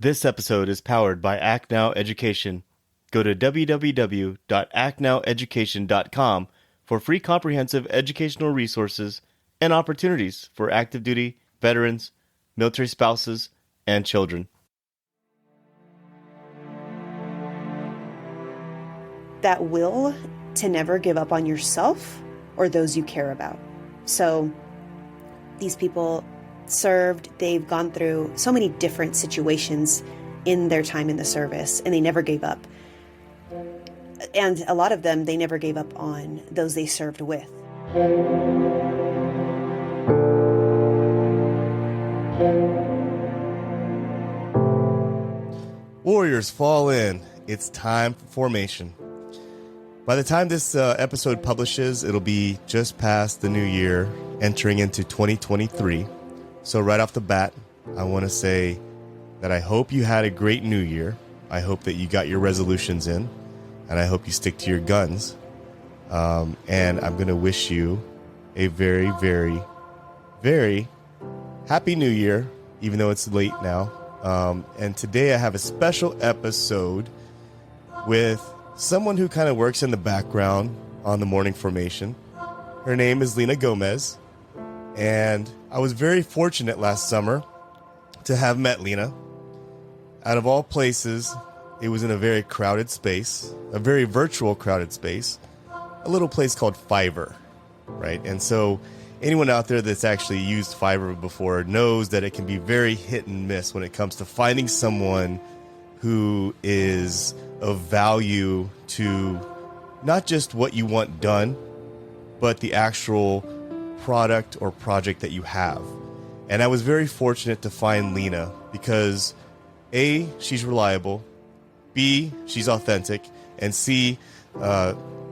This episode is powered by Act Now Education. Go to www.actnoweducation.com for free comprehensive educational resources and opportunities for active duty, veterans, military spouses, and children. That will to never give up on yourself or those you care about. So these people served, they've gone through so many different situations in their time in the service, and they never gave up. And a lot of them, they never gave up on those they served with. Warriors, fall in. It's time for formation. By the time this episode publishes, it'll be just past the new year, entering into 2023. So right off the bat, I want to say that I hope you had a great new year. I hope that you got your resolutions in, and I hope you stick to your guns. And I'm going to wish you a very, very, very happy new year, even though it's late now. And today I have a special episode with someone who kind of works in the background on the morning formation. Her name is Lina Gomez. And I was very fortunate last summer to have met Lina. Out of all places, it was in a very crowded space, a very virtual crowded space, a little place called Fiverr, right? And so anyone out there that's actually used Fiverr before knows that it can be very hit and miss when it comes to finding someone who is of value to not just what you want done, but the actual product or project that you have. And I was very fortunate to find Lina because A, she's reliable, B, she's authentic, and C,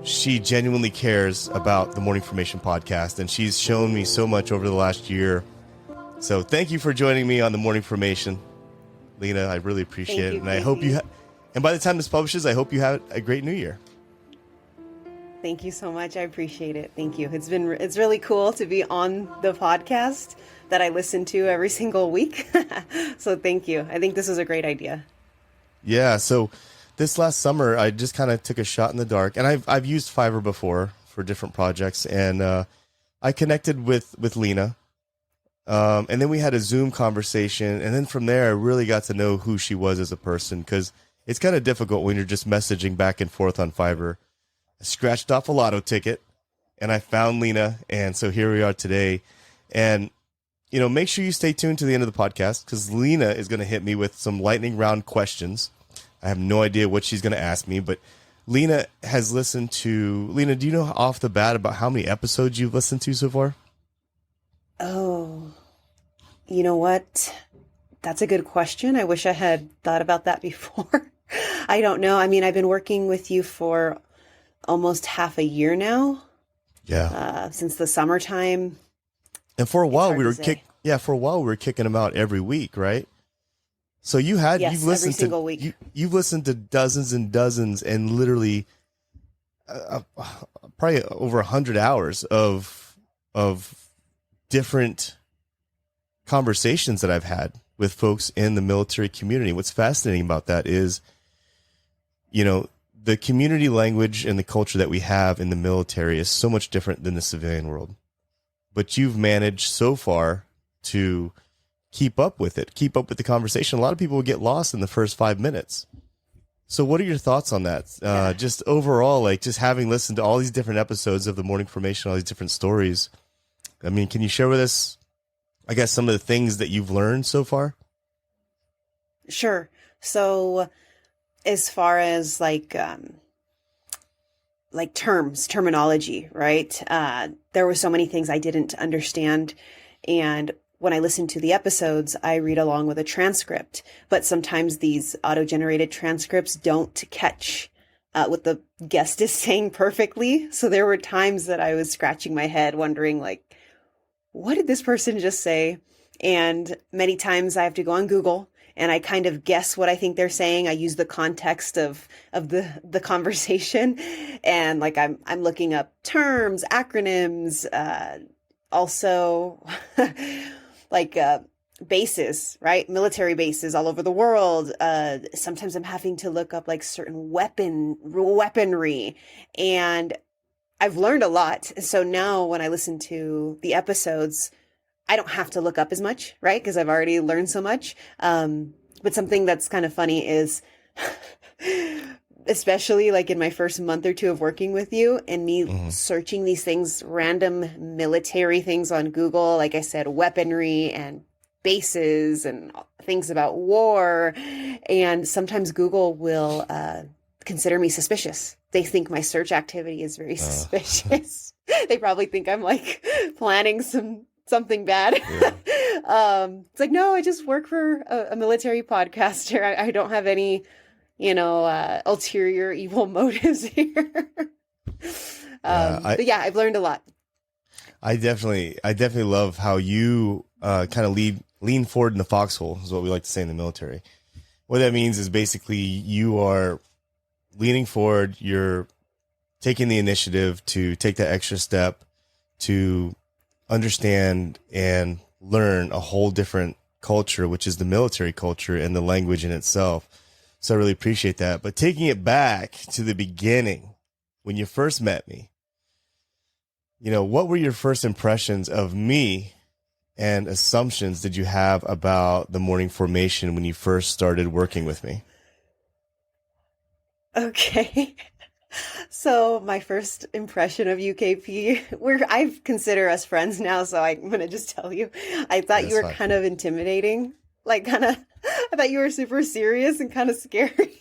she genuinely cares about the Morning Formation podcast, and she's shown me so much over the last year. So thank you for joining me on the Morning Formation, Lina. I really appreciate it, and I hope you and by the time this publishes, I hope you have a great new year. Thank you so much. I appreciate it. Thank you. It's really cool to be on the podcast that I listen to every single week. So thank you. I think this is a great idea. Yeah. So this last summer, I just kind of took a shot in the dark, and I've used Fiverr before for different projects, and I connected with Lina, and then we had a Zoom conversation, and then from there, I really got to know who she was as a person, because it's kind of difficult when you're just messaging back and forth on Fiverr. I scratched off a lotto ticket, and I found Lina, and so here we are today. And make sure you stay tuned to the end of the podcast, because Lina is going to hit me with some lightning round questions. I have no idea what she's going to ask me, but Lina has listened to... Lina, do you know off the bat about how many episodes you've listened to so far? Oh, you know what? That's a good question. I wish I had thought about that before. I don't know. I mean, I've been working with you for almost half a year now. Yeah. Since the summertime. And for a while we were kicking them out every week, right? So you've listened every single week. You've listened to dozens and dozens, and literally probably over 100 hours of different conversations that I've had with folks in the military community. What's fascinating about that is, the community language and the culture that we have in the military is so much different than the civilian world. But you've managed so far to keep up with the conversation. A lot of people would get lost in the first 5 minutes. So what are your thoughts on that? Just overall, like just having listened to all these different episodes of the Morning Formation, all these different stories. I mean, can you share with us, I guess, some of the things that you've learned so far? Sure. So as far as terminology, right? There were so many things I didn't understand. And when I listen to the episodes, I read along with a transcript, but sometimes these auto-generated transcripts don't catch what the guest is saying perfectly. So there were times that I was scratching my head wondering, what did this person just say? And many times I have to go on Google and I kind of guess what I think they're saying. I use the context of the conversation, and I'm looking up terms, acronyms, also bases, right? Military bases all over the world. Sometimes I'm having to look up like certain weaponry, and I've learned a lot. So now when I listen to the episodes, I don't have to look up as much, right? Because I've already learned so much. But something that's kind of funny is, especially like in my first month or two of working with you and me searching these things, random military things on Google, like I said, weaponry and bases and things about war. And sometimes Google will consider me suspicious. They think my search activity is very suspicious. They probably think I'm like planning something bad. Yeah. It's like, no, I just work for a military podcaster. I don't have any, ulterior evil motives here. But yeah, I've learned a lot. I definitely love how you kind of lean forward in the foxhole, is what we like to say in the military. What that means is basically you are leaning forward, you're taking the initiative to take that extra step to understand and learn a whole different culture, which is the military culture and the language in itself. So I really appreciate that. But taking it back to the beginning, when you first met me, what were your first impressions of me and assumptions did you have about the morning formation when you first started working with me? Okay. So my first impression of UKP, I consider us friends now, so I'm going to just tell you, I thought you were kind of intimidating. I thought you were super serious and kind of scary.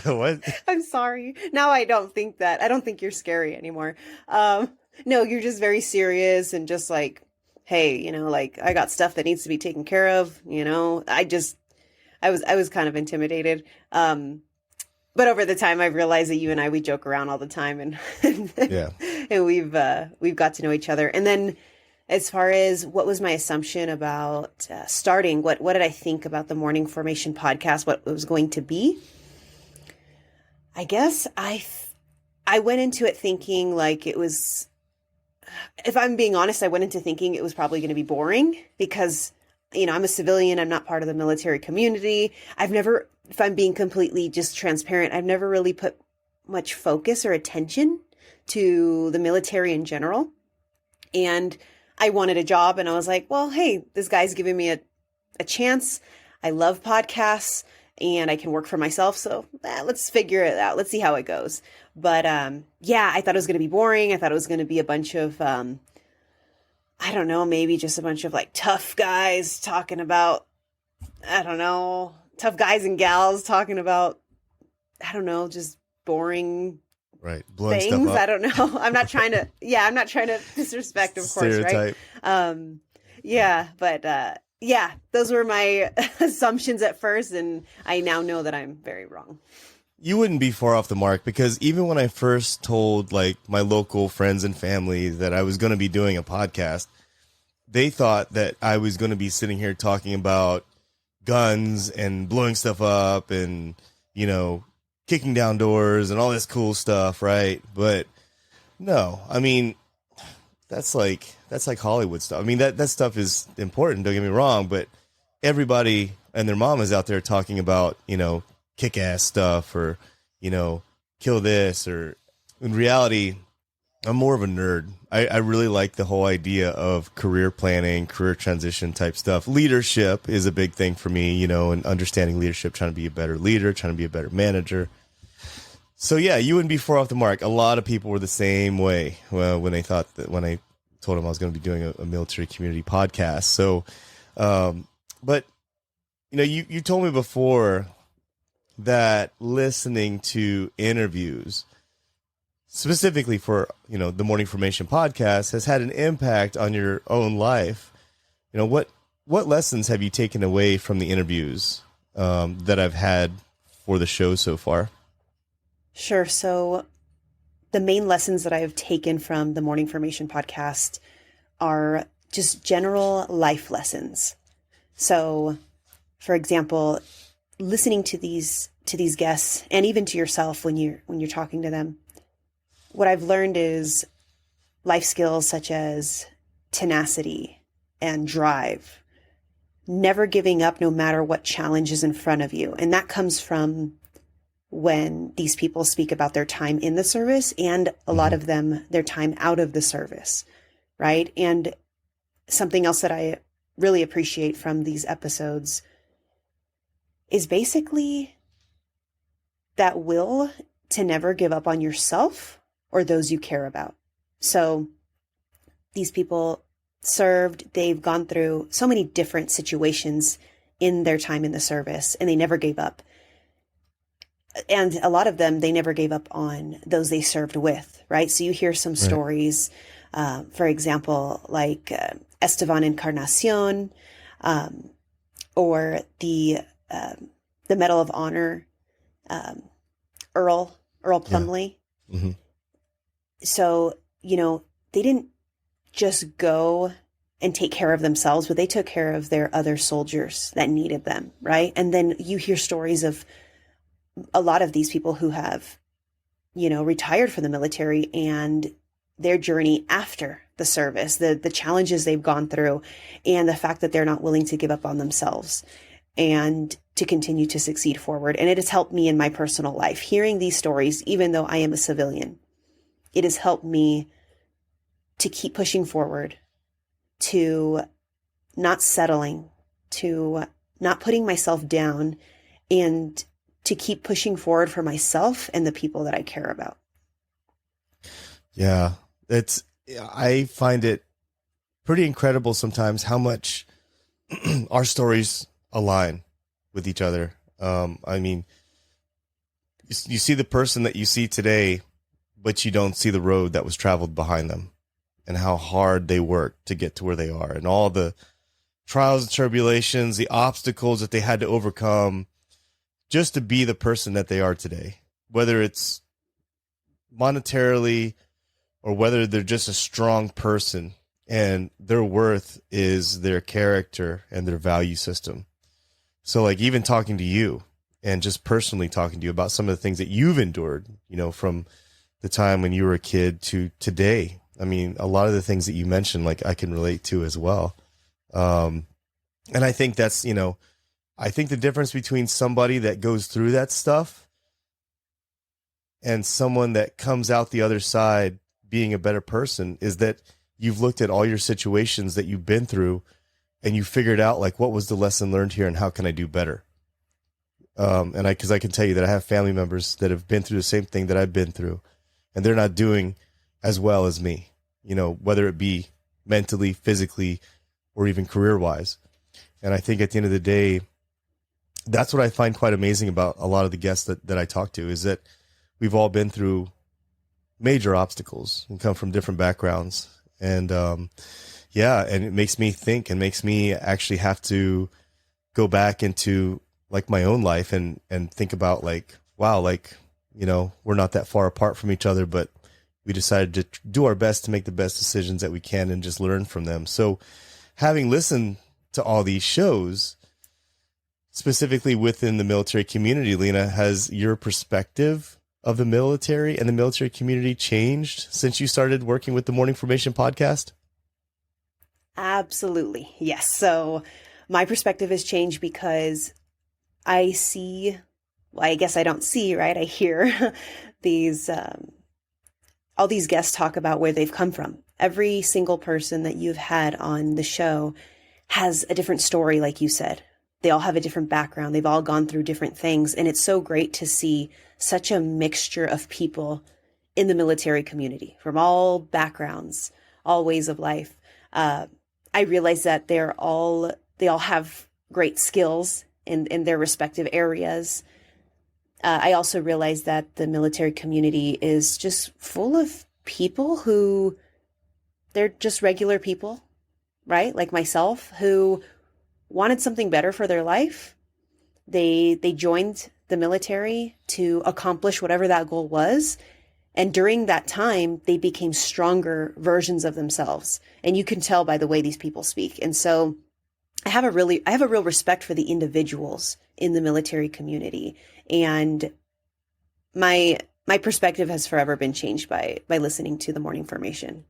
What? I'm sorry. Now I don't think that. I don't think you're scary anymore. No, you're just very serious and just like, hey, I got stuff that needs to be taken care of. I was kind of intimidated. But over the time, I've realized that you and we joke around all the time, and yeah, and we've got to know each other. And then, as far as what was my assumption about starting, what did I think about the Morning Formation podcast? What it was going to be? I guess I went into it thinking like it was. If I'm being honest, I went into thinking it was probably going to be boring because I'm a civilian. I'm not part of the military community. I've never. If I'm being completely just transparent, I've never really put much focus or attention to the military in general. And I wanted a job and I was like, well, hey, this guy's giving me a chance. I love podcasts and I can work for myself. So let's figure it out. Let's see how it goes. But yeah, I thought it was going to be boring. I thought it was going to be a bunch of, I don't know, maybe just a bunch of like tough guys talking about, I don't know, tough guys and gals talking about, I don't know, just boring blowing things. Stuff up. I don't know. I'm not trying to disrespect, of course, right? Yeah, but yeah, those were my assumptions at first, and I now know that I'm very wrong. You wouldn't be far off the mark because even when I first told like my local friends and family that I was going to be doing a podcast, they thought that I was going to be sitting here talking about guns and blowing stuff up and, kicking down doors and all this cool stuff. Right. But no, I mean, that's like Hollywood stuff. I mean, that stuff is important. Don't get me wrong, but everybody and their mom is out there talking about, kick ass stuff or, kill this, or in reality, I'm more of a nerd. I really like the whole idea of career planning, career transition type stuff. Leadership is a big thing for me, and understanding leadership, trying to be a better leader, trying to be a better manager. So yeah, you wouldn't be far off the mark. A lot of people were the same way when they thought that when I told them I was going to be doing a military community podcast. So, but you told me before that listening to interviews, specifically for, the Morning Formation podcast, has had an impact on your own life. What lessons have you taken away from the interviews that I've had for the show so far? Sure. So the main lessons that I've taken from the Morning Formation podcast are just general life lessons. So, for example, listening to these guests and even to yourself when you're talking to them, what I've learned is life skills such as tenacity and drive, never giving up no matter what challenge is in front of you. And that comes from when these people speak about their time in the service and a lot of them, their time out of the service, right? And something else that I really appreciate from these episodes is basically that will to never give up on yourself or those you care about. So these people served, they've gone through so many different situations in their time in the service, and they never gave up. And a lot of them, they never gave up on those they served with, right? So you hear some stories, for example, like Esteban Encarnacion, or the Medal of Honor, Earl Plumley. Yeah. Mm-hmm. So, they didn't just go and take care of themselves, but they took care of their other soldiers that needed them, right? And then you hear stories of a lot of these people who have, retired from the military and their journey after the service, the challenges they've gone through, and the fact that they're not willing to give up on themselves and to continue to succeed forward. And it has helped me in my personal life. Hearing these stories, even though I am a civilian, it has helped me to keep pushing forward, to not settling, to not putting myself down, and to keep pushing forward for myself and the people that I care about. Yeah, I find it pretty incredible sometimes how much our stories align with each other. I mean, you see the person that you see today, but you don't see the road that was traveled behind them and how hard they worked to get to where they are, and all the trials and tribulations, the obstacles that they had to overcome just to be the person that they are today, whether it's monetarily or whether they're just a strong person and their worth is their character and their value system. So like even talking to you and just personally talking to you about some of the things that you've endured, from the time when you were a kid to today. I mean, a lot of the things that you mentioned, like I can relate to as well. And I think that's, I think the difference between somebody that goes through that stuff and someone that comes out the other side being a better person is that you've looked at all your situations that you've been through and you figured out like, what was the lesson learned here and how can I do better? Because I can tell you that I have family members that have been through the same thing that I've been through, and they're not doing as well as me, whether it be mentally, physically, or even career-wise. And I think at the end of the day, that's what I find quite amazing about a lot of the guests that I talk to, is that we've all been through major obstacles and come from different backgrounds. And and it makes me think and makes me actually have to go back into like my own life and think about like, wow, like, we're not that far apart from each other, but we decided to do our best to make the best decisions that we can and just learn from them. So having listened to all these shows, specifically within the military community, Lina, has your perspective of the military and the military community changed since you started working with the Morning Formation podcast? Absolutely. Yes. So my perspective has changed because I see, well, I guess I don't see, right? I hear these, all these guests talk about where they've come from. Every single person that you've had on the show has a different story, like you said. They all have a different background. They've all gone through different things. And it's so great to see such a mixture of people in the military community from all backgrounds, all ways of life. I realize that they all have great skills in their respective areas. I also realize that the military community is just full of people who they're just regular people, right? Like myself, who wanted something better for their life. They joined the military to accomplish whatever that goal was. And during that time, they became stronger versions of themselves. And you can tell by the way these people speak. And so I have a real respect for the individuals in the military community. And my perspective has forever been changed by listening to the Morning Formation.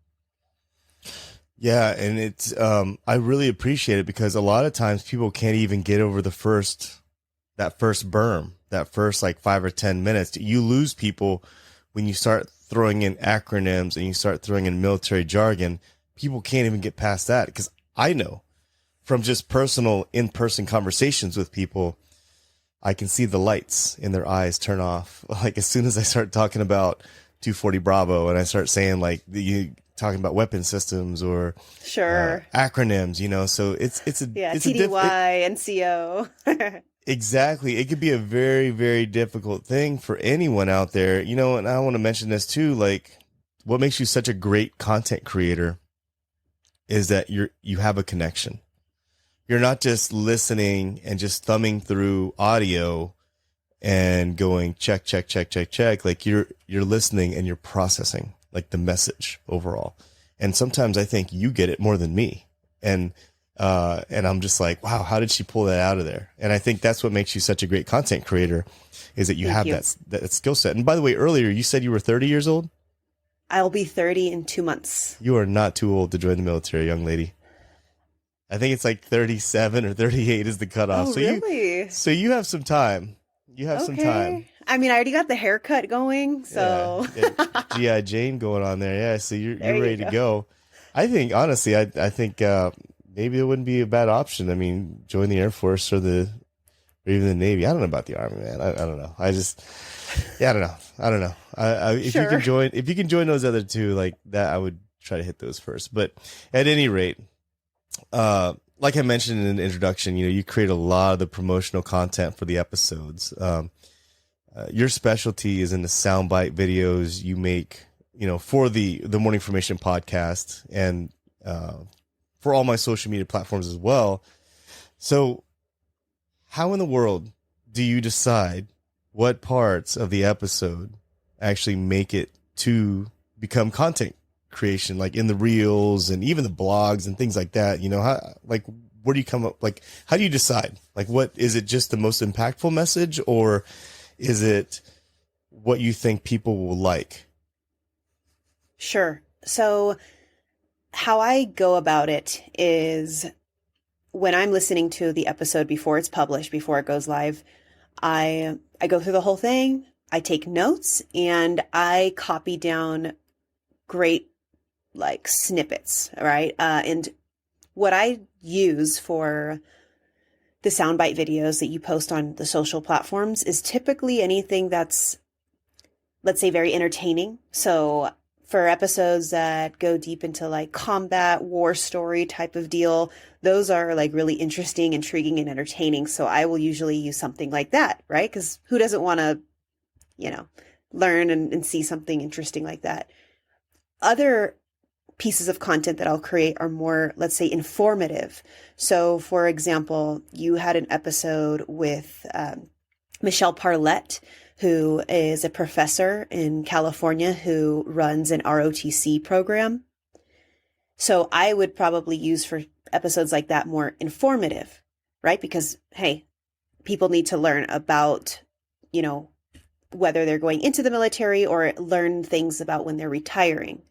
Yeah, and it's I really appreciate it because a lot of times people can't even get over that first berm, that first like 5 or 10 minutes. You lose people when you start throwing in acronyms and you start throwing in military jargon. People can't even get past that because I know from just personal in-person conversations with people, I can see the lights in their eyes turn off. Like as soon as I start talking about 240 Bravo and I start saying like you talking about weapon systems or Sure. acronyms, so it's TDY, NCO. exactly. It could be a very, very difficult thing for anyone out there, and I want to mention this too. Like what makes you such a great content creator is that you have a connection. You're not just listening and just thumbing through audio and going check, check, check, check, check. Like you're listening and you're processing like the message overall. And sometimes I think you get it more than me. And I'm just like, wow, how did she pull that out of there? And I think that's what makes you such a great content creator is that you have that skill set. And by the way, earlier you said you were 30 years old. I'll be 30 in 2 months. You are not too old to join the military, young lady. I think it's like 37 or 38 is the cutoff. Oh, so really? You have some time. You have some time. I mean, I already got the haircut going, so G.I. Jane going on there. Yeah, so you're ready to go. I think honestly, I think maybe it wouldn't be a bad option. I mean, join the Air Force or even the Navy. I don't know about the Army, man. I don't know. I don't know. If you can join those other two like that, I would try to hit those first. But at any rate, like I mentioned in the introduction, you create a lot of the promotional content for the episodes. Your specialty is in the soundbite videos you make, for the Morning Formation podcast and for all my social media platforms as well. So how in the world do you decide what parts of the episode actually make it to become content creation, like in the reels and even the blogs and things like that? Where do you come up? Like, how do you decide? Like, what is it? Just the most impactful message, or is it what you think people will like? Sure. So how I go about it is when I'm listening to the episode before it's published, before it goes live, I go through the whole thing. I take notes and I copy down great like snippets, right? And what I use for the soundbite videos that you post on the social platforms is typically anything that's, let's say, very entertaining. So for episodes that go deep into like combat, war story type of deal, those are like really interesting, intriguing, and entertaining. So I will usually use something like that, right? Because who doesn't want to, learn and see something interesting like that? Other pieces of content that I'll create are more, let's say, informative. So for example, you had an episode with Michelle Parlett, who is a professor in California who runs an ROTC program. So I would probably use for episodes like that more informative, right? Because, hey, people need to learn about, whether they're going into the military or learn things about when they're retiring.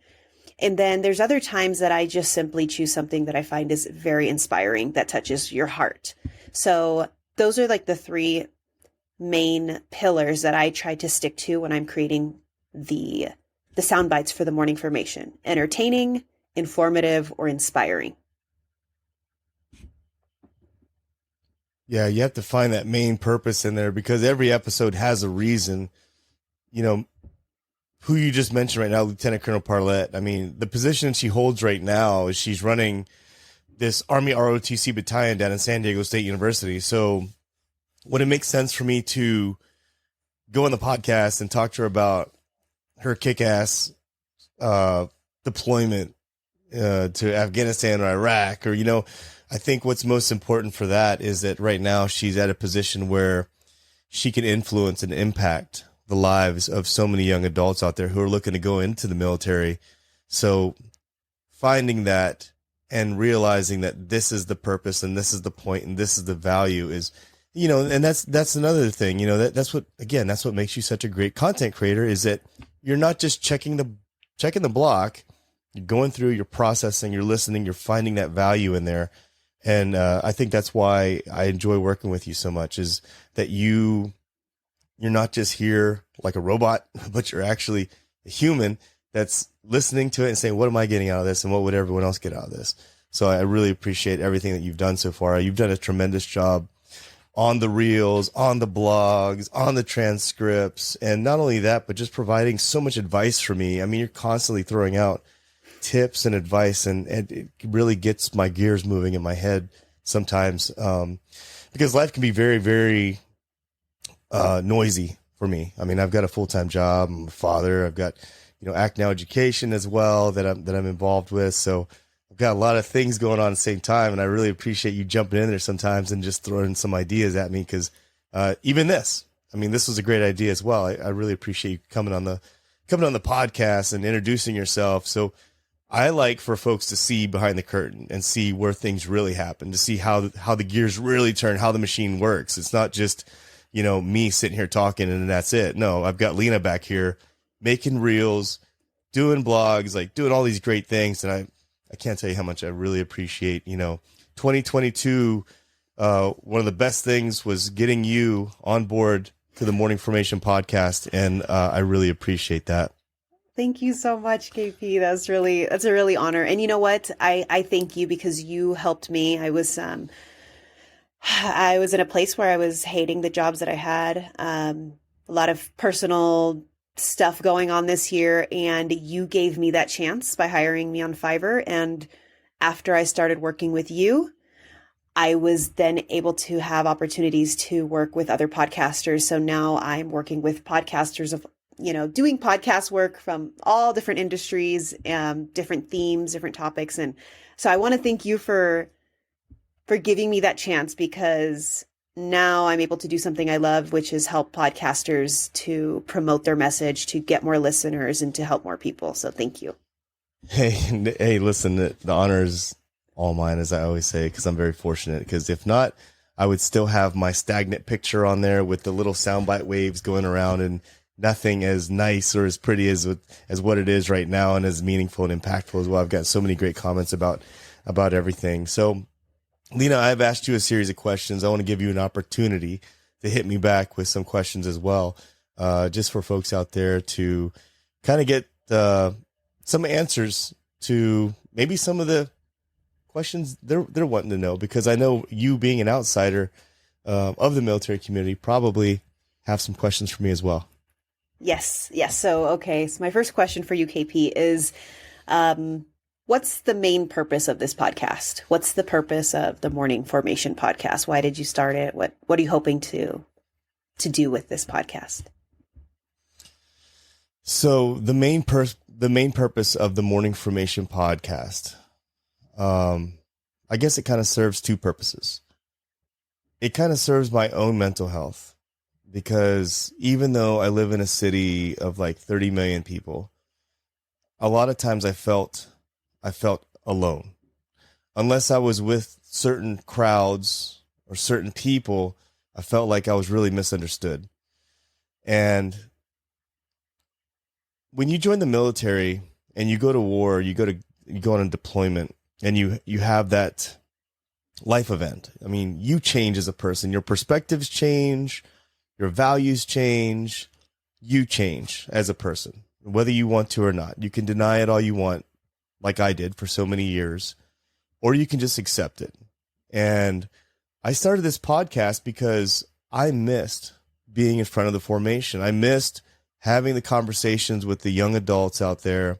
And then there's other times that I just simply choose something that I find is very inspiring, that touches your heart. So those are like the three main pillars that I try to stick to when I'm creating the sound bites for the morning formation: entertaining, informative, or inspiring. Yeah, you have to find that main purpose in there because every episode has a reason. Who you just mentioned right now, Lieutenant Colonel Parlett, I mean, the position she holds right now is she's running this Army ROTC battalion down in San Diego State University. So would it make sense for me to go on the podcast and talk to her about her kick-ass deployment to Afghanistan or Iraq? Or, I think what's most important for that is that right now she's at a position where she can influence and impact the lives of so many young adults out there who are looking to go into the military. So finding that and realizing that this is the purpose and this is the point and this is the value is, and that's another thing, that's what makes you such a great content creator, is that you're not just checking the block You're going through, you're processing, you're listening, you're finding that value in there. And I think that's why I enjoy working with you so much, is that you're not just here like a robot, but you're actually a human that's listening to it and saying, what am I getting out of this? And what would everyone else get out of this? So I really appreciate everything that you've done so far. You've done a tremendous job on the reels, on the blogs, on the transcripts. And not only that, but just providing so much advice for me. I mean, you're constantly throwing out tips and advice, and it really gets my gears moving in my head sometimes, because life can be very, very noisy for me. I mean, I've got a full-time job. I'm a father. I've got, Act Now education as well that I'm involved with. So I've got a lot of things going on at the same time, and I really appreciate you jumping in there sometimes and just throwing some ideas at me, because even this was a great idea as well. I really appreciate you coming on the podcast and introducing yourself. So I like for folks to see behind the curtain and see where things really happen, to see how the gears really turn, how the machine works. It's not just, me sitting here talking and that's it. No, I've got Lina back here making reels, doing blogs, like doing all these great things. And I can't tell you how much I really appreciate, 2022. One of the best things was getting you on board to the Morning Formation podcast. And I really appreciate that. Thank you so much, KP. That's a really honor. And you know what? I thank you because you helped me. I was in a place where I was hating the jobs that I had. A lot of personal stuff going on this year, and you gave me that chance by hiring me on Fiverr. And after I started working with you, I was then able to have opportunities to work with other podcasters. So now I'm working with podcasters of doing podcast work from all different industries, different themes, different topics. And so I want to thank you for giving me that chance, because now I'm able to do something I love, which is help podcasters to promote their message, to get more listeners, and to help more people. So thank you. Hey, listen, the honor is all mine, as I always say, because I'm very fortunate. Because if not, I would still have my stagnant picture on there with the little soundbite waves going around, and nothing as nice or as pretty as what it is right now, and as meaningful and impactful as well. I've got so many great comments about everything. So, Lina, I've asked you a series of questions. I want to give you an opportunity to hit me back with some questions as well, just for folks out there to kind of get some answers to maybe some of the questions they're wanting to know, because I know you, being an outsider of the military community, probably have some questions for me as well. Yes. So my first question for you, KP, is what's the main purpose of this podcast? What's the purpose of the Morning Formation podcast? Why did you start it? What are you hoping to do with this podcast? So the main purpose of the Morning Formation podcast, I guess it kind of serves two purposes. It kind of serves my own mental health, because even though I live in a city of like 30 million people, a lot of times I felt alone. Unless I was with certain crowds or certain people, I felt like I was really misunderstood. And when you join the military and you go to war, you go on a deployment, and you have that life event. I mean, you change as a person. Your perspectives change, your values change, you change as a person, whether you want to or not. You can deny it all you want, like I did for so many years, or you can just accept it. And I started this podcast because I missed being in front of the formation. I missed having the conversations with the young adults out there,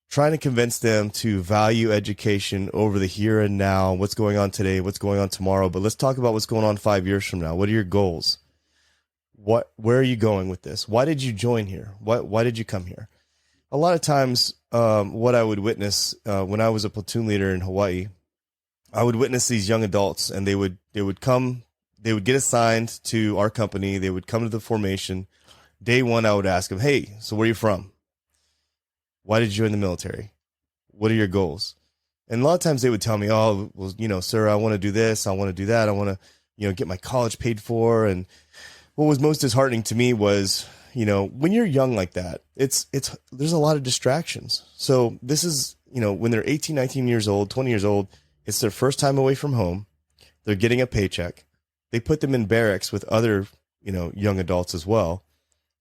trying to convince them to value education over the here and now, what's going on today, what's going on tomorrow. But let's talk about what's going on 5 years from now. What are your goals? Where are you going with this? Why did you join here? Why did you come here? A lot of times, what I would witness when I was a platoon leader in Hawaii, I would witness these young adults, and they would get assigned to our company. They would come to the formation. Day one, I would ask them, "Hey, so where are you from? Why did you join the military? What are your goals?" And a lot of times they would tell me, "Oh, well, sir, I want to do this. I want to do that. I want to, get my college paid for." And what was most disheartening to me was when you're young like that, there's a lot of distractions. So this is, when they're 18, 19 years old, 20 years old, it's their first time away from home. They're getting a paycheck. They put them in barracks with other, young adults as well.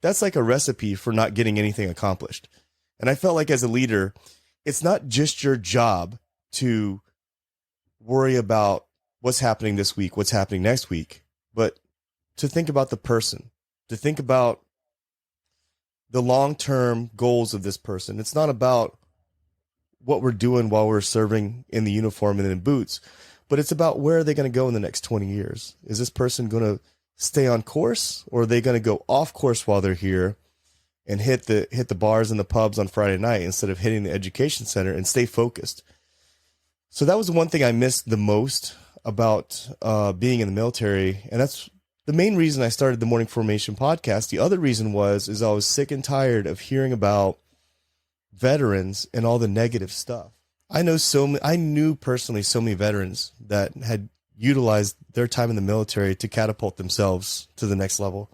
That's like a recipe for not getting anything accomplished. And I felt like as a leader, it's not just your job to worry about what's happening this week, what's happening next week, but to think about the person, to think about the long-term goals of this person. It's not about what we're doing while we're serving in the uniform and in boots, but it's about where are they going to go in the next 20 years? Is this person going to stay on course, or are they going to go off course while they're here and hit the bars and the pubs on Friday night instead of hitting the education center and stay focused? So that was the one thing I missed the most about being in the military. And that's the main reason I started the Morning Formation podcast. The other reason is I was sick and tired of hearing about veterans and all the negative stuff. I knew personally so many veterans that had utilized their time in the military to catapult themselves to the next level.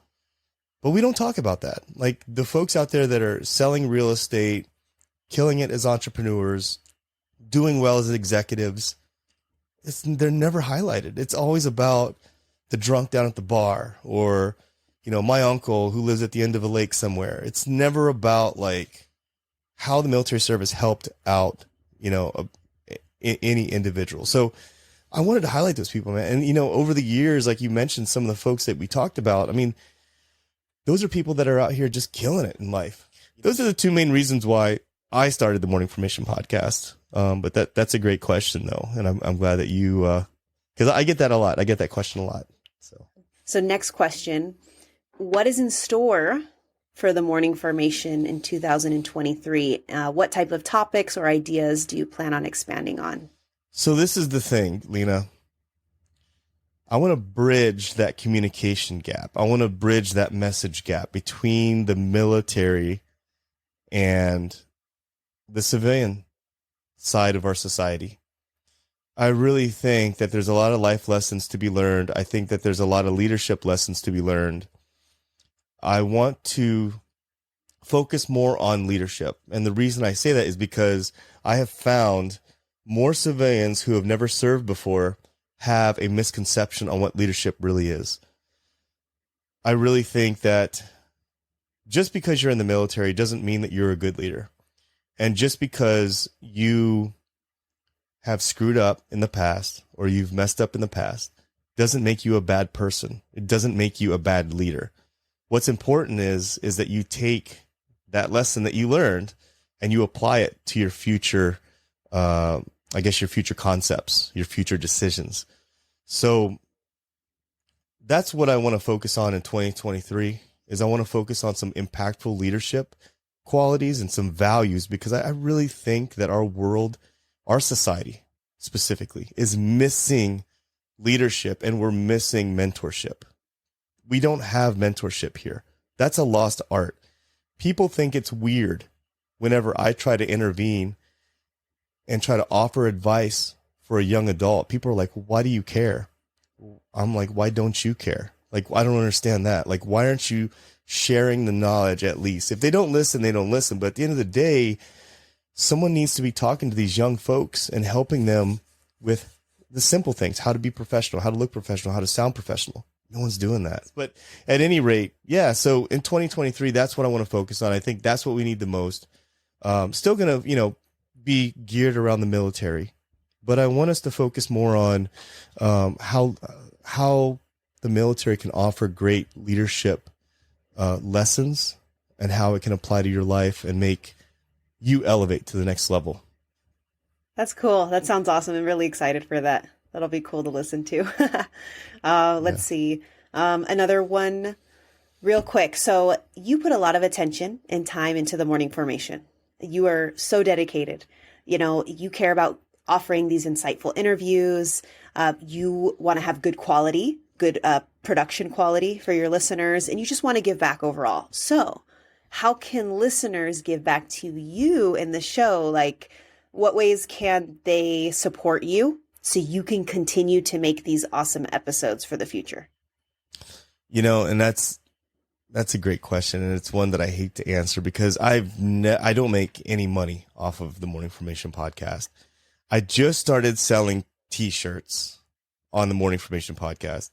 But we don't talk about that. Like the folks out there that are selling real estate, killing it as entrepreneurs, doing well as executives, they're never highlighted. It's always about the drunk down at the bar, or, my uncle who lives at the end of a lake somewhere. It's never about like how the military service helped out, any individual. So I wanted to highlight those people, man. And, over the years, like you mentioned, some of the folks that we talked about, I mean, those are people that are out here just killing it in life. Those are the two main reasons why I started the Morning Formation podcast. But that's a great question though. And I'm glad that you, cause I get that a lot. I get that question a lot. So next question, what is in store for the Morning Formation in 2023? What type of topics or ideas do you plan on expanding on? So this is the thing, Lina. I want to bridge that communication gap. I want to bridge that message gap between the military and the civilian side of our society. I really think that there's a lot of life lessons to be learned. I think that there's a lot of leadership lessons to be learned. I want to focus more on leadership. And the reason I say that is because I have found more civilians who have never served before have a misconception on what leadership really is. I really think that just because you're in the military doesn't mean that you're a good leader. And just because you have screwed up in the past or you've messed up in the past doesn't make you a bad person. It doesn't make you a bad leader. What's important is that you take that lesson that you learned and you apply it to your future, your future concepts, your future decisions. So that's what I want to focus on in 2023 is I want to focus on some impactful leadership qualities and some values, because I really think that our world, our society specifically, is missing leadership and we're missing mentorship. We don't have mentorship here. That's a lost art. People think it's weird whenever I try to intervene and try to offer advice for a young adult. People are like, why do you care? I'm like, why don't you care? Like, I don't understand that. Like, why aren't you sharing the knowledge at least? If they don't listen, they don't listen. But at the end of the day, someone needs to be talking to these young folks and helping them with the simple things, how to be professional, how to look professional, how to sound professional. No one's doing that. But at any rate, yeah, so in 2023, that's what I want to focus on. I think that's what we need the most. Still going to, be geared around the military, but I want us to focus more on how the military can offer great leadership lessons and how it can apply to your life and make you elevate to the next level. That's cool. That sounds awesome. I'm really excited for that. That'll be cool to listen to. Let's see. Another one real quick. So you put a lot of attention and time into the Morning Formation. You are so dedicated. You care about offering these insightful interviews. You want to have good quality, good production quality for your listeners, and you just want to give back overall. So how can listeners give back to you in the show? Like, what ways can they support you so you can continue to make these awesome episodes for the future? And that's That's a great question, and it's one that I hate to answer because I don't make any money off of the Morning Formation podcast. I just started selling T-shirts on the Morning Formation podcast,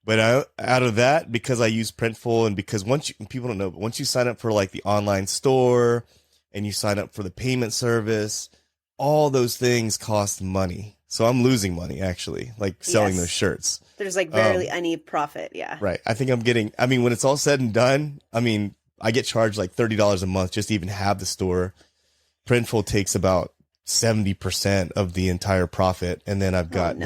but out of that, because I use Printful, and because people don't know, but once you sign up for like the online store and you sign up for the payment service, all those things cost money. So I'm losing money actually, like selling those shirts. There's like barely any profit. Yeah. Right. I think when it's all said and done, I get charged like $30 a month just to even have the store. Printful takes about 70% of the entire profit. And then I've got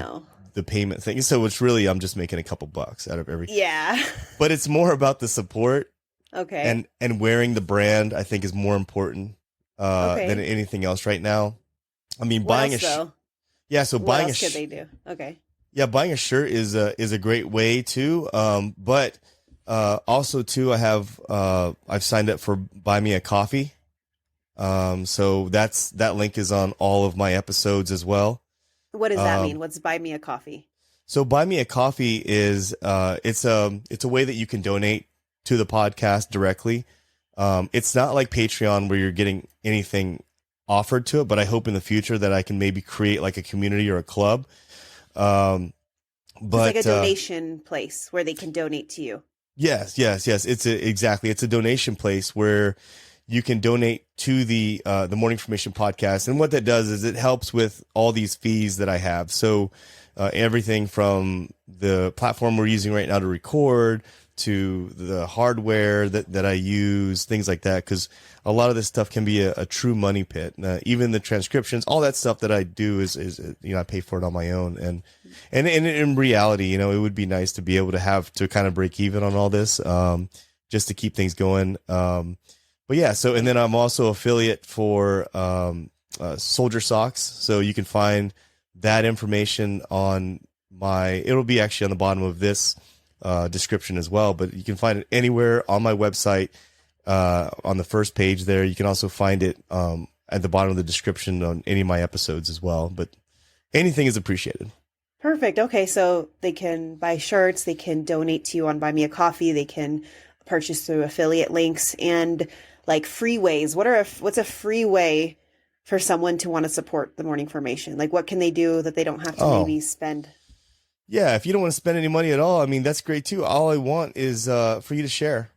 the payment thing. So it's really, I'm just making a couple bucks out of everything. Yeah. But it's more about the support. Okay. And wearing the brand, I think, is more important than anything else right now. Buying a shirt. Yeah. So what buying else could they do? Okay. Yeah, buying a shirt is a great way too. But also too, I've signed up for Buy Me a Coffee. So that link is on all of my episodes as well. What does that mean? What's Buy Me a Coffee? So Buy Me a Coffee is it's a way that you can donate to the podcast directly. It's not like Patreon where you're getting anything offered to it, but I hope in the future that I can maybe create like a community or a club. But it's like a donation place where they can donate to you. Yes. It's a donation place where you can donate to the Morning Formation podcast. And what that does is it helps with all these fees that I have. So, everything from the platform we're using right now to record to the hardware that I use, things like that. 'Cause a lot of this stuff can be a true money pit. Even the transcriptions, all that stuff that I do is I pay for it on my own. And in reality, it would be nice to be able to have to kind of break even on all this, just to keep things going. But yeah, and then I'm also affiliate for, Soldier Socks. So you can find that information it'll be actually on the bottom of this, description as well, but you can find it anywhere on my website. On the first page there, you can also find it at the bottom of the description on any of my episodes as well. But anything is appreciated. Perfect. Okay, so they can buy shirts, they can donate to you on Buy Me a Coffee, they can purchase through affiliate links, and like free ways. What's a free way for someone to want to support the Morning Formation? Like, what can they do that they don't have to maybe spend? Yeah, if you don't want to spend any money at all, that's great too. All I want is for you to share.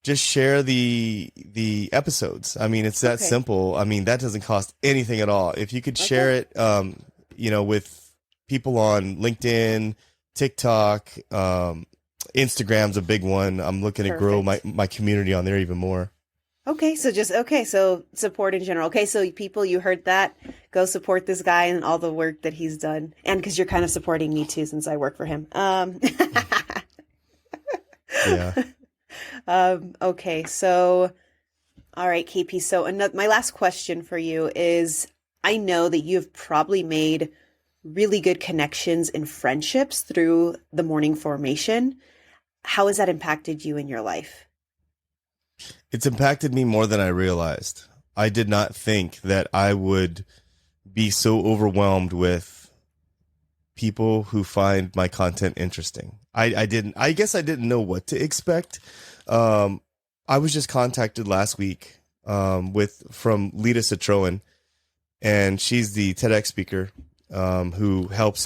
Just share the episodes. It's that simple. That doesn't cost anything at all. If you could share it, with people on LinkedIn, TikTok, Instagram's a big one. I'm looking to grow my community on there even more. Okay, so support in general. Okay, so people, you heard that. Go support this guy and all the work that he's done. And because you're kind of supporting me too, since I work for him. Yeah. Okay, so, all right, KP. So my last question for you is, I know that you've probably made really good connections and friendships through the Morning Formation. How has that impacted you in your life? It's impacted me more than I realized. I did not think that I would be so overwhelmed with people who find my content interesting. I guess I didn't know what to expect. I was just contacted last week from Lita Citroen, and she's the TEDx speaker who helps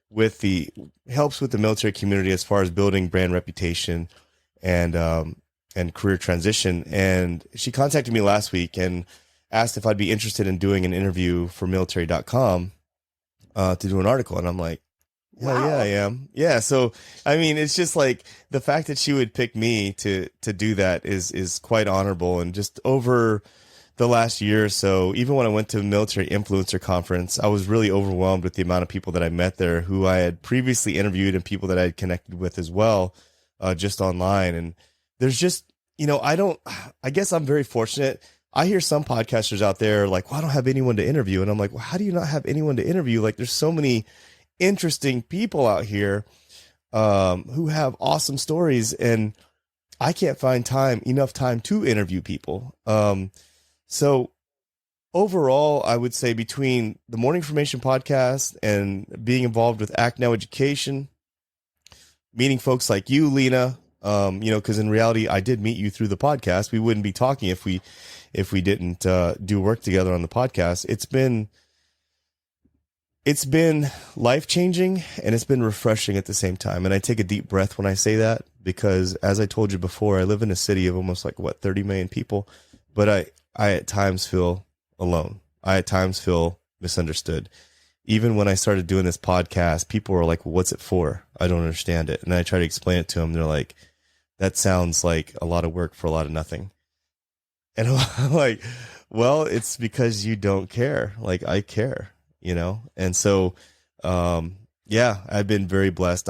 with the military community as far as building brand reputation and career transition. And she contacted me last week and asked if I'd be interested in doing an interview for military.com to do an article. And I'm like, hell yeah, I am. Yeah. So, it's just like the fact that she would pick me to do that is quite honorable. And just over the last year or so, even when I went to the Military Influencer Conference, I was really overwhelmed with the amount of people that I met there who I had previously interviewed and people that I had connected with as well, just online. And there's just, I guess I'm very fortunate. I hear some podcasters out there like, well, I don't have anyone to interview. And I'm like, well, how do you not have anyone to interview? Like, there's so many interesting people out here who have awesome stories, and I can't find enough time to interview people. So overall, I would say between the Morning Formation podcast and being involved with Act Now Education, meeting folks like you, Lina, Because in reality, I did meet you through the podcast. We wouldn't be talking if we didn't do work together on the podcast. It's been life-changing, and it's been refreshing at the same time. And I take a deep breath when I say that, because as I told you before, I live in a city of almost 30 million people, but I at times feel alone. I at times feel misunderstood. Even when I started doing this podcast, people were like, well, what's it for? I don't understand it. And I try to explain it to them. They're like, that sounds like a lot of work for a lot of nothing. And I'm like, well, it's because you don't care. Like, I care. And so I've been very blessed.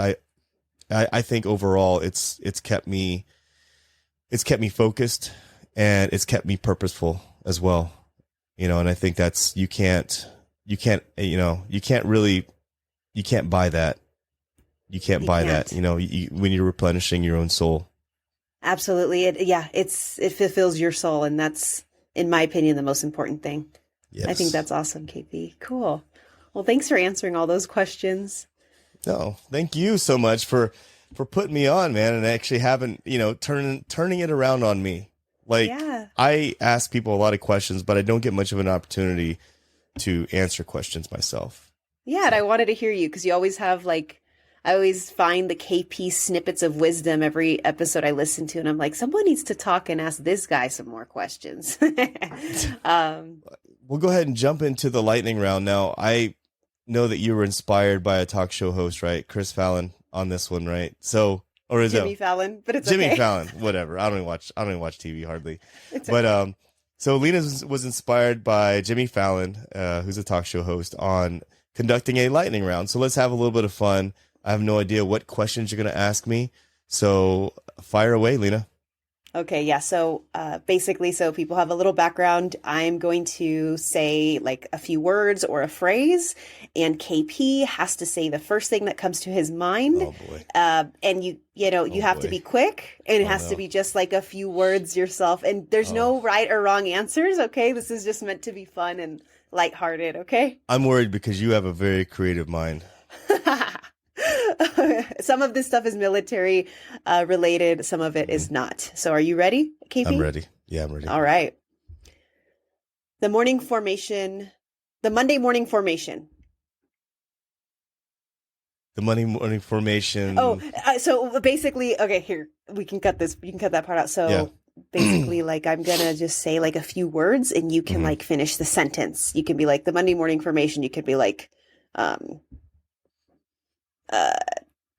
I think overall it's kept me focused, and it's kept me purposeful as well. And I think that's, you can't buy that. You can't buy that, when you're replenishing your own soul. Absolutely. It fulfills your soul, and that's, in my opinion, the most important thing. Yes. I think that's awesome, KP. Cool. Well, thanks for answering all those questions. No, thank you so much for putting me on, man, and actually having, turning it around on me. I ask people a lot of questions, but I don't get much of an opportunity to answer questions myself. Yeah, and I wanted to hear you, because you always have I always find the KP snippets of wisdom every episode I listen to, and I'm like, someone needs to talk and ask this guy some more questions. We'll go ahead and jump into the lightning round now. I know that you were inspired by a talk show host, right? Chris Fallon on this one, right? So, or is Jimmy Fallon, but it's Jimmy okay. Fallon, whatever. I don't even watch TV hardly. But so Lina was inspired by Jimmy Fallon, who's a talk show host, on conducting a lightning round. So let's have a little bit of fun. I have no idea what questions you're going to ask me, so fire away, Lina. Okay, yeah. So basically, so people have a little background. I'm going to say a few words or a phrase, and KP has to say the first thing that comes to his mind. Oh boy! And you have to be quick, and it has to be just a few words yourself. And there's no right or wrong answers. Okay, this is just meant to be fun and lighthearted. Okay. I'm worried because you have a very creative mind. Some of this stuff is military related. Some of it is not. So are you ready, KP? I'm ready. Yeah, I'm ready. All right. The Monday morning formation. The Monday morning formation. Oh, so basically, okay, here, we can cut this. You can cut that part out. So basically, I'm going to just say a few words, and you can finish the sentence. You can be the Monday morning formation. You could be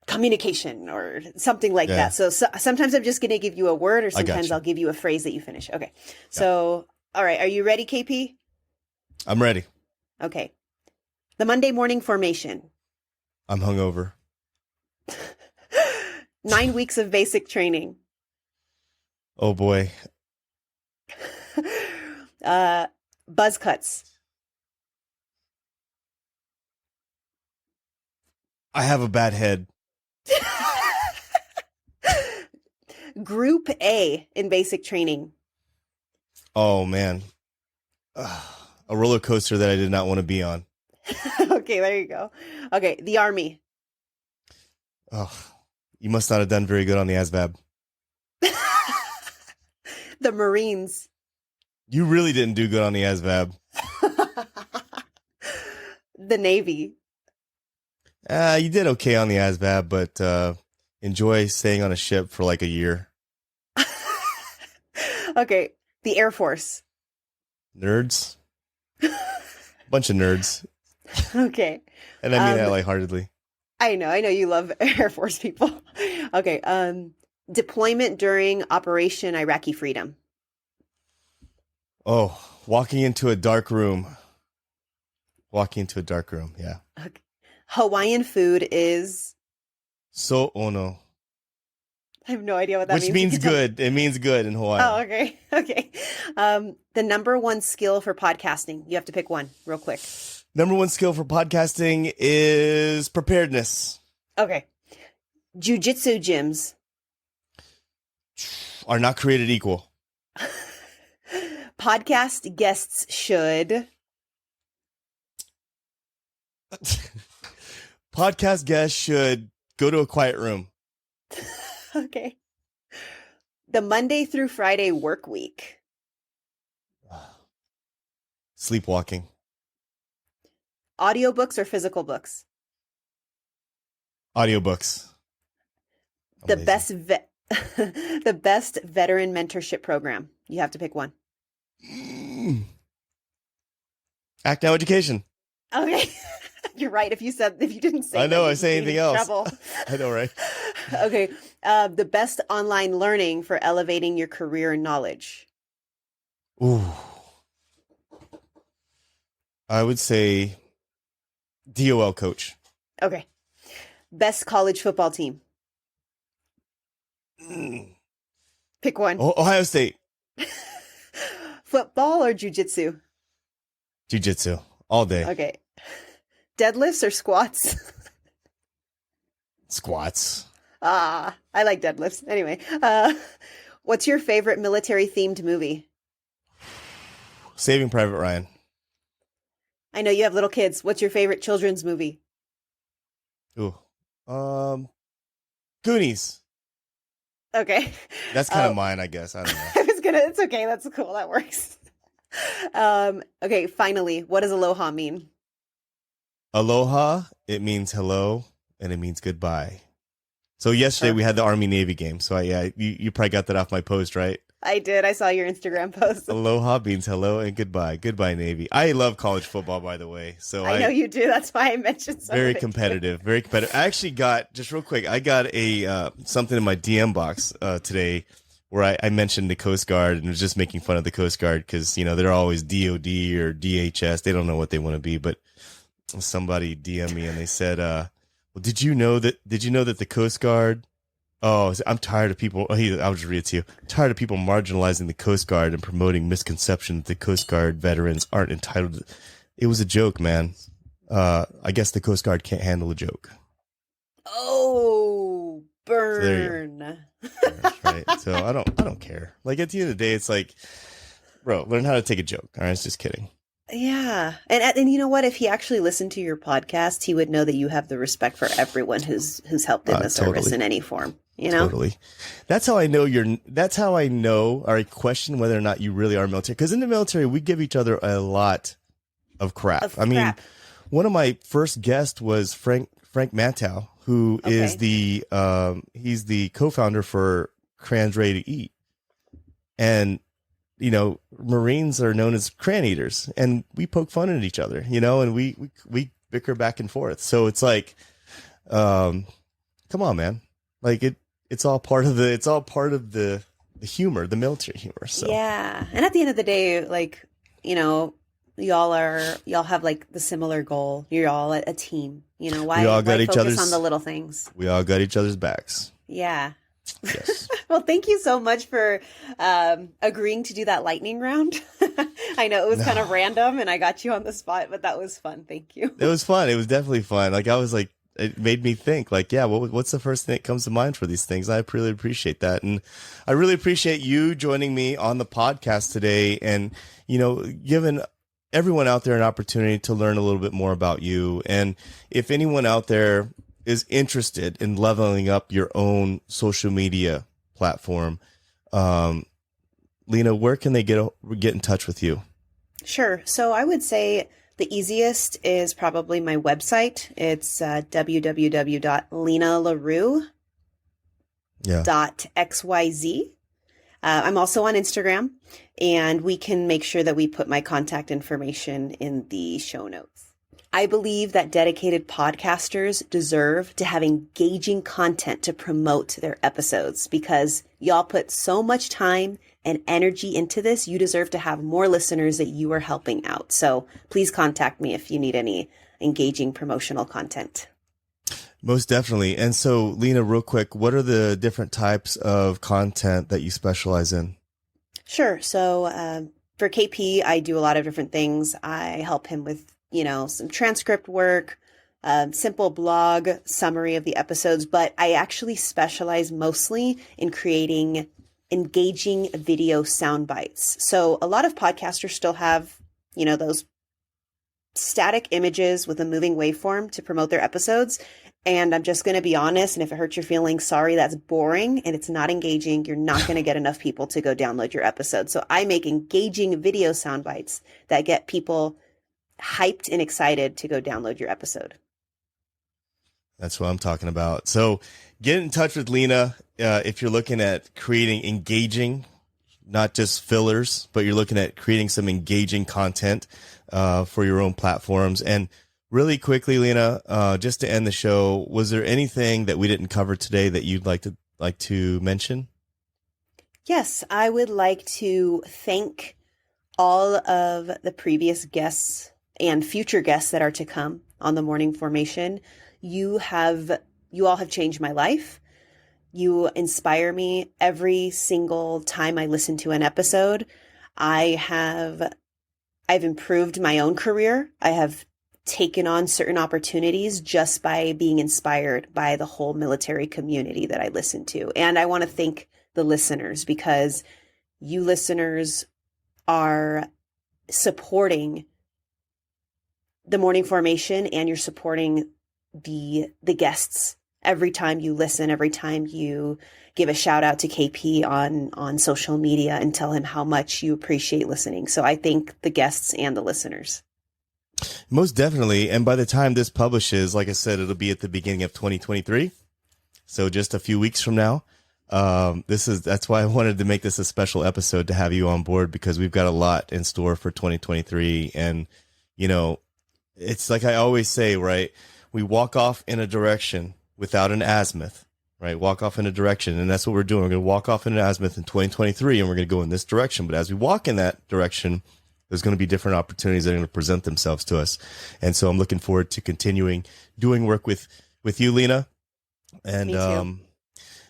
communication or something like that. So sometimes I'm just going to give you a word, or sometimes I'll give you a phrase that you finish. Okay. So, all right. Are you ready, KP? I'm ready. Okay. The Monday morning formation. I'm hungover. 9 weeks of basic training. Oh boy. Buzz cuts. I have a bad head. Group A in basic training. Oh man. A roller coaster that I did not want to be on. Okay, there you go. Okay, the Army. Oh, you must not have done very good on the ASVAB. The Marines. You really didn't do good on the ASVAB. The Navy. You did okay on the ASVAB, but enjoy staying on a ship for a year. Okay, the Air Force. Nerds. Bunch of nerds. Okay. And I mean that lightheartedly. I know you love Air Force people. Okay, deployment during Operation Iraqi Freedom. Oh, walking into a dark room. Yeah. Okay. Hawaiian food is... So ono. I have no idea what that means. Which means good. It means good in Hawaii. Oh, okay. Okay. The number one skill for podcasting. You have to pick one real quick. Number one skill for podcasting is preparedness. Okay. Jiu-jitsu gyms. Are not created equal. Podcast guests should... Podcast guests should go to a quiet room. Okay. The Monday through Friday work week. Sleepwalking. Audiobooks or physical books? Audiobooks. The best the best veteran mentorship program. You have to pick one. Act Now Education. Okay. You're right. If you didn't say I know, that, I say anything else. Trouble. I know, right? Okay. The best online learning for elevating your career and knowledge. Ooh. I would say DOL coach. Okay. Best college football team. Pick one. Ohio State. Football or jujitsu? Jiu-jitsu. All day. Okay. Deadlifts or squats? Squats. I like deadlifts. Anyway, what's your favorite military themed movie? Saving Private Ryan. I know you have little kids. What's your favorite children's movie? Ooh. Goonies. Okay. That's kind of mine, I guess. I don't know. It's okay. That's cool. That works. Okay. Finally, what does aloha mean? Aloha, it means hello, and it means goodbye. So yesterday we had the Army-Navy game. So you probably got that off my post, right? I did. I saw your Instagram post. Aloha means hello and goodbye. Goodbye, Navy. I love college football, by the way. So I know you do. That's why I mentioned something. Very competitive. Very competitive. I actually got, just real quick, I got a something in my DM box today where I mentioned the Coast Guard and was just making fun of the Coast Guard because, they're always DOD or DHS. They don't know what they want to be, but somebody DM me and they said, well, did you know that the Coast Guard, I'm tired of people, I'll just read it to you. I'm tired of people marginalizing the Coast Guard and promoting misconception that the Coast Guard veterans aren't entitled to. It was a joke, man. I guess the Coast Guard can't handle a joke. Oh, burn. So that's right. So I don't care. Like at the end of the day, it's like, bro, learn how to take a joke. All right, it's just kidding. Yeah. And you know what? If he actually listened to your podcast, he would know that you have the respect for everyone who's helped in the service in any form. Totally. That's how I know or I question whether or not you really are military. Because in the military, we give each other a lot of crap. I mean, one of my first guests was Frank Mantow, who is he's the co-founder for Crayons Ready to Eat. And Marines are known as crayon eaters, and we poke fun at each other, and we bicker back and forth. So it's like, come on, man. Like it's all part of the humor, the military humor. So yeah. And at the end of the day, like, y'all have like the similar goal. You're all a team, why we all got each focus on the little things? We all got each other's backs. Yeah. Yes. Well, thank you so much for agreeing to do that lightning round. I know it was kind of random and I got you on the spot, but that was fun. Thank you. It was fun. It was definitely fun. Like I was like, it made me think like, yeah, what's the first thing that comes to mind for these things? I really appreciate that. And I really appreciate you joining me on the podcast today and, giving everyone out there an opportunity to learn a little bit more about you. And if anyone out there is interested in leveling up your own social media platform, Lina, where can they get in touch with you? Sure. So I would say the easiest is probably my website. It's www.linalarue.xyz. I'm also on Instagram, and we can make sure that we put my contact information in the show notes. I believe that dedicated podcasters deserve to have engaging content to promote their episodes because y'all put so much time and energy into this. You deserve to have more listeners that you are helping out. So please contact me if you need any engaging promotional content. Most definitely. And so, Lina, real quick, what are the different types of content that you specialize in? Sure. So for KP, I do a lot of different things. I help him with some transcript work, simple blog summary of the episodes, but I actually specialize mostly in creating engaging video sound bites. So a lot of podcasters still have, those static images with a moving waveform to promote their episodes. And I'm just going to be honest. And if it hurts your feelings, sorry, that's boring and it's not engaging. You're not going to get enough people to go download your episode. So I make engaging video sound bites that get people hyped and excited to go download your episode. That's what I'm talking about. So get in touch with Lina if you're looking at creating engaging, not just fillers, but you're looking at creating some engaging content for your own platforms. And really quickly, Lina, just to end the show, was there anything that we didn't cover today that you'd like to mention? Yes, I would like to thank all of the previous guests and future guests that are to come on the Morning Formation. You all have changed my life. You inspire me every single time I listen to an episode. I've improved my own career. I have taken on certain opportunities just by being inspired by the whole military community that I listen to. And I want to thank the listeners, because you listeners are supporting the Morning Formation and you're supporting the guests every time you listen, every time you give a shout out to KP on social media and tell him how much you appreciate listening. So I thank the guests and the listeners. Most definitely. And by the time this publishes, like I said, it'll be at the beginning of 2023. So just a few weeks from now. That's why I wanted to make this a special episode to have you on board, because we've got a lot in store for 2023. And, it's like I always say, right? We walk off in a direction without an azimuth, right? Walk off in a direction. And that's what we're doing. We're going to walk off in an azimuth in 2023 and we're going to go in this direction. But as we walk in that direction, there's going to be different opportunities that are going to present themselves to us. And so I'm looking forward to continuing doing work with you, Lina. And, Me too.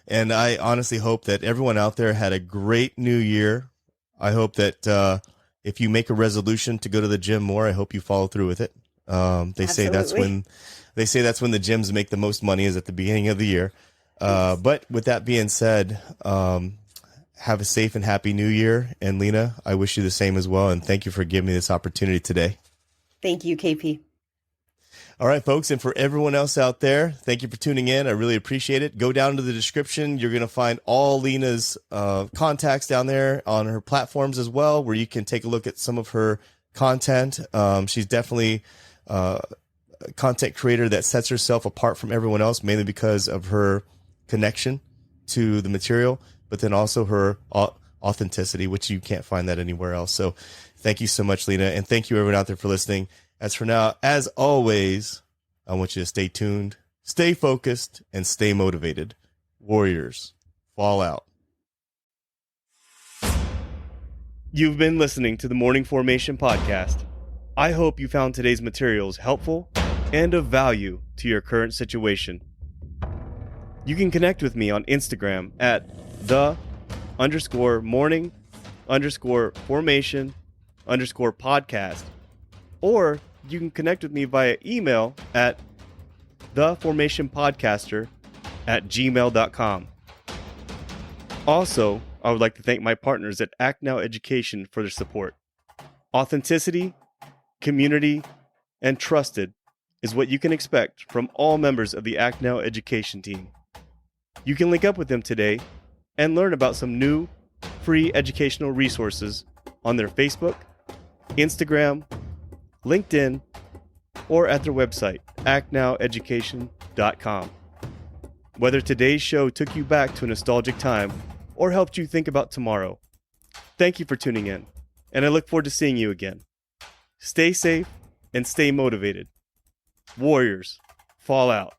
And I honestly hope that everyone out there had a great new year. I hope that, if you make a resolution to go to the gym more, I hope you follow through with it. They say that's when the gyms make the most money, is at the beginning of the year. But with that being said, have a safe and happy new year. And Lina, I wish you the same as well. And thank you for giving me this opportunity today. Thank you, KP. All right, folks. And for everyone else out there, thank you for tuning in. I really appreciate it. Go down to the description. You're going to find all Lina's contacts down there on her platforms as well, where you can take a look at some of her content. She's definitely a content creator that sets herself apart from everyone else, mainly because of her connection to the material, but then also her authenticity, which you can't find that anywhere else. So thank you so much, Lina. And thank you everyone out there for listening. As for now, as always, I want you to stay tuned, stay focused, and stay motivated. Warriors, fall out. You've been listening to the Morning Formation Podcast. I hope you found today's materials helpful and of value to your current situation. You can connect with me on Instagram at the_morning_formation_podcast, or you can connect with me via email at theformationpodcaster@gmail.com. Also, I would like to thank my partners at Act Now Education for their support. Authenticity, community, and trusted is what you can expect from all members of the Act Now Education team. You can link up with them today and learn about some new, free educational resources on their Facebook, Instagram, LinkedIn, or at their website, actnoweducation.com. Whether today's show took you back to a nostalgic time or helped you think about tomorrow, thank you for tuning in, and I look forward to seeing you again. Stay safe and stay motivated. Warriors, fall out.